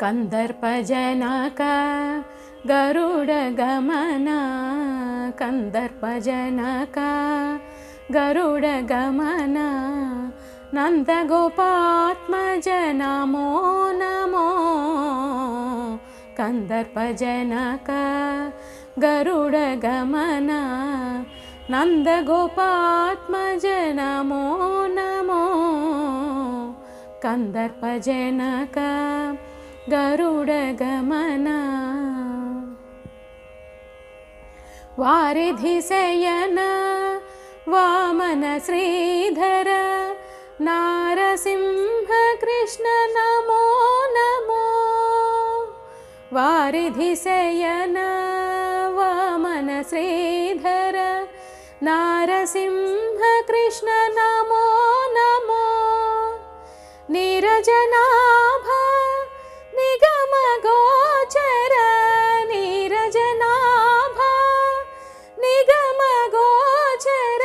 कंदर्पजनक गरुडगमन कंदर्पजनक गरुडगमन नन्दगोपात्मज नमो नमो कंदर्पजनक गरुडगमन नन्दगोपात्मज नमो नमो कंदर्पजनक गरुडगमन वारिधिशयन वामन श्रीधर नारसिंह कृष्ण नमो नमो वारिधिशयन वामन श्रीधर नारसिंह कृष्ण नमो नमो नीरजनाभ निगम गोचर नीरजनाभ निगम गोचर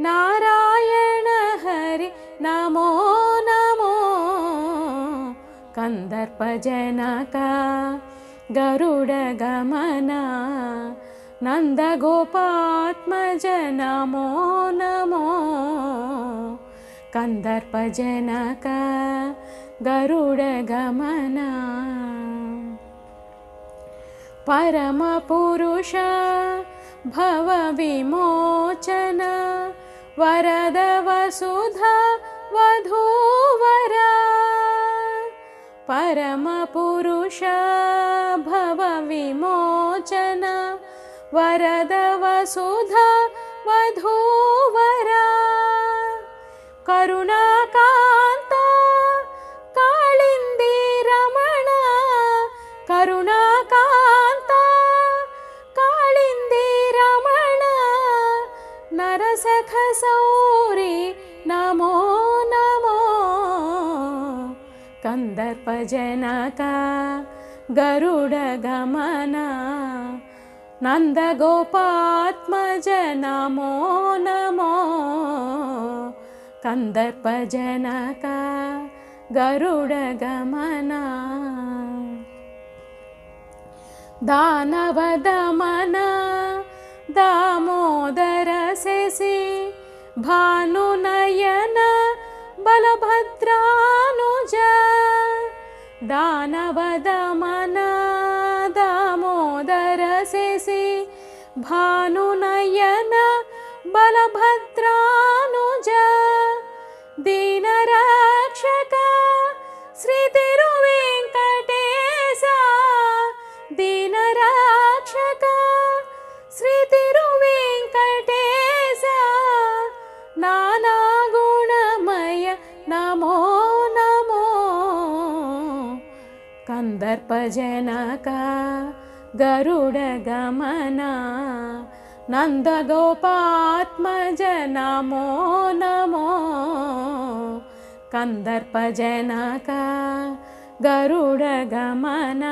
नारायण हरि नमो नमो कंदर्पजनक गरुडगमन नन्दगोपात्मज नमो नमो कंदर्पजनक गरुडगमन परमपुरुष भवविमोचन वरद वसुधा वधूवर परमपुरुष भवविमोचन वरद वसुधा वधूवर करुणाकान्त कालिन्दी रमण करुणाकान्त कालिन्दी रमण नरसख सौरि नमो नमो कंदर्पजनक गरुडगमन नन्दगोपात्मज नमो नमो कंदर्पजनक गरुडगमन दानवदमन दामोदर शशि भानुनयन बलभद्रानुज दानवदमन दामोदर शशि भानुनयन बलभद्रानुज दीनरक्षक श्री तिरुवेंकटेश दीनरक्षक श्री तिरुवेंकटेश नानागुणमय नमो नमो कंदर्पजनक गरुडगमन नन्दगोपात्मज नमो नमो कंदर्पजनक गरुडगमन।